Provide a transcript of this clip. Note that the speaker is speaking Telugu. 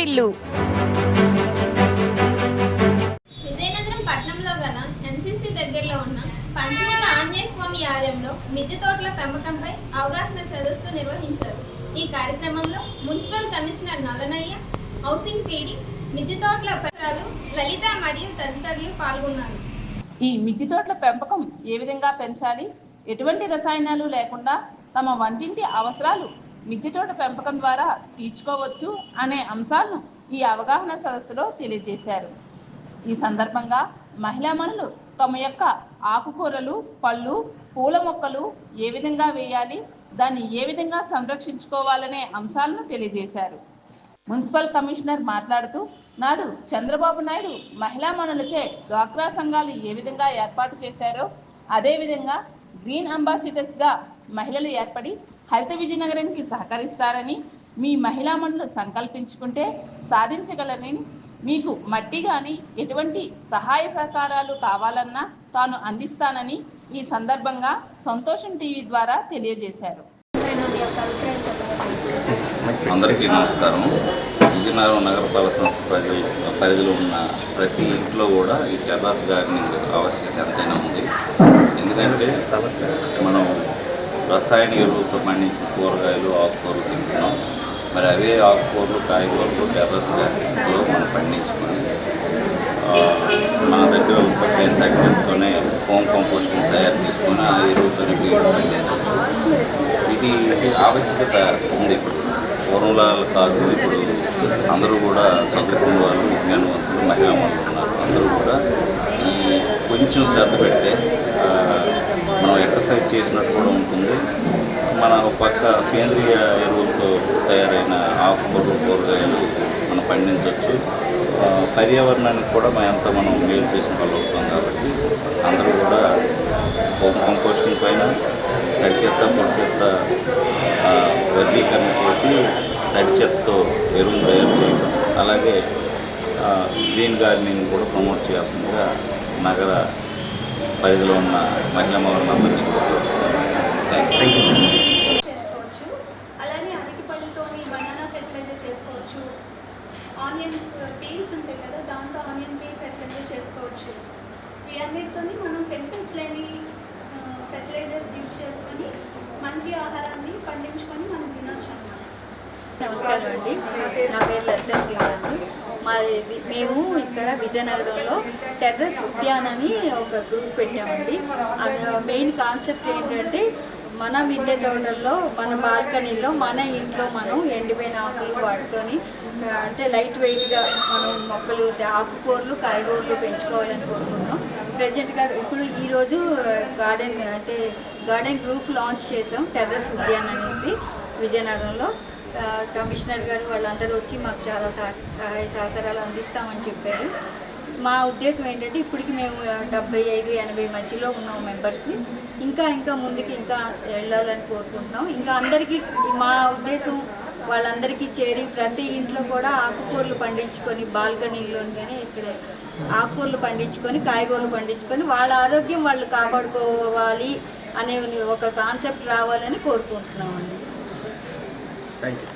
వాకిళ్ళు. విజయనగరం పట్టణంలో గల ఎన్సీసీ దగ్గరలో ఉన్న పంచముఖ ఆంజనేయ స్వామి ఆలయంలో మిద్దె తోటల పెంపకంపై అవగాహన సదస్సు నిర్వహించారు. ఈ కార్యక్రమంలో municipal commissioner Nallanayya, housing PD, మిద్దె తోటల పెంపకాలు లలిత మరియు తదితరులు పాల్గొన్నారు. ఈ మిద్దె తోటల పెంపకం ఏ విధంగా పెంచాలి, ఎటువంటి రసాయనాలు లేకుండా తమ వంటింటి అవసరాలు మిద్దె తోట పెంపకం ద్వారా తీర్చుకోవచ్చు అనే అంశాలను ఈ అవగాహన సదస్సులో తెలియజేశారు. ఈ సందర్భంగా మహిళామణులు తమ యొక్క ఆకుకూరలు, పళ్ళు, పూల మొక్కలు ఏ విధంగా వేయాలి, దాన్ని ఏ విధంగా సంరక్షించుకోవాలనే అంశాలను తెలియజేశారు. మున్సిపల్ కమిషనర్ మాట్లాడుతూ, నాడు చంద్రబాబు నాయుడు మహిళామణులచే డ్వాక్రా సంఘాలు ఏ విధంగా ఏర్పాటు చేశారో అదేవిధంగా గ్రీన్ అంబాసిడర్స్గా మహిళలు ఏర్పడి హరిత విజయనగరానికి సహకరిస్తారని, మీ మహిళామణులు సంకల్పించుకుంటే సాధించగలరని, మీకు మట్టి కానీ ఎటువంటి సహాయ సహకారాలు కావాలన్నా తాను అందిస్తానని ఈ సందర్భంగా సంతోషం టీవీ ద్వారా తెలియజేశారు. అందరికీ నమస్కారం. విజయనగరం నగరపాలక సంస్థ పరిధిలో ఉన్న ప్రతి ఇంట్లో కూడా ఈ టెర్రస్ గార్డెనింగ్ ఆవశ్యకత ఎంతైనా ఉంది. ఎందుకంటే మనం రసాయన ఎరువులతో పండించిన కూరగాయలు, ఆకుకూరలు తింటున్నాం. మరి అవే ఆకుకూరలు, కాయగూరలు టెర్రస్ గార్డెనింగ్లో మనం పండించుకొని మన దగ్గర ఉత్పత్తి అయిన తగ్గితోనే హోమ్ కంపోస్టింగ్ తయారు చేసుకొని ఆ ఎరువుతోనే పండించవచ్చు. ఇది ఆవశ్యకత ఉంది. ఇప్పుడు పూర్వంలో కాదు, ఇప్పుడు అందరూ కూడా చదువుకున్న వాళ్ళు, విజ్ఞానవంతులు, మహిళామణులు ఉన్నారు. అందరూ కూడా ఈ కొంచెం శ్రద్ధ పెడితే మనం ఎక్సర్సైజ్ చేసినట్టు కూడా ఉంటుంది. మన పక్క సేంద్రియ ఎరువులతో తయారైన ఆకుకూరలు, కూరగాయలు మనం పండించవచ్చు. పర్యావరణానికి కూడా మనం మేలు చేసిన వాళ్ళు అవుతాం. కాబట్టి అందరూ కూడా హోమ్ కంపోస్టింగ్ పైన తడి చెత్త, పొడి చెత్త వర్గీకరణ చేసి తడి చెత్తతో ఎరువులు తయారు చేయడం, అలాగే గ్రీన్ గార్డెనింగ్ కూడా ప్రమోట్ చేయాల్సిందిగా నగర పరిధిలో ఉన్న మహిళా మహిళలందరినీ కూడా చేసుకోవచ్చు. అలానే అరటిపళ్ళతో బనానా ఫెర్టిలైజర్ చేసుకోవచ్చు. ఆనియన్స్ పీల్స్ ఉంటాయి కదా, దాంతో ఆనియన్ పీల్ ఫెర్టిలైజర్ చేసుకోవచ్చు. వీటన్నిటితో మనం కెమికల్స్ లేని ఫెర్టిలైజర్స్ యూజ్ చేసుకొని మంచి ఆహారాన్ని పండించుకొని మనం తినొచ్చు అన్నమాట. నమస్కారం అండి, నా పేరు లలిత శ్రీనివాస్. మేము ఇక్కడ విజయనగరంలో టెర్రస్ ఉద్యాన్ అని ఒక గ్రూప్ పెట్టామండి. మెయిన్ కాన్సెప్ట్ ఏంటంటే మన మిద్దె తోటల్లో, మన బాల్కనీలో, మన ఇంట్లో మనం ఎండిపోయిన ఆకులు వాడుకొని అంటే లైట్ వెయిట్గా మనం మొక్కలు, ఆకుకూరలు, కాయగూరలు పెంచుకోవాలని కోరుకుంటున్నాం. ప్రజెంట్గా ఇప్పుడు ఈరోజు గార్డెన్ గ్రూప్ లాంచ్ చేసాం, టెర్రస్ ఉద్యాన్ అనేసి విజయనగరంలో. కమిషనర్ గారు వాళ్ళందరూ వచ్చి మాకు చాలా సహాయ సహకారాలు అందిస్తామని చెప్పారు. మా ఉద్దేశం ఏంటంటే ఇప్పటికి మేము 75-80 మధ్యలో ఉన్నాం మెంబర్స్. ఇంకా ముందుకి వెళ్ళాలని కోరుకుంటున్నాం. ఇంకా అందరికీ మా ఉద్దేశం వాళ్ళందరికీ చేరి ప్రతి ఇంట్లో కూడా ఆకుకూరలు పండించుకొని, బాల్కనీలోని కానీ ఇక్కడ ఆకుకూరలు పండించుకొని, కాయగూరలు పండించుకొని వాళ్ళ ఆరోగ్యం వాళ్ళు కాపాడుకోవాలి అనే ఒక కాన్సెప్ట్ రావాలని కోరుకుంటున్నామండి. Thank you.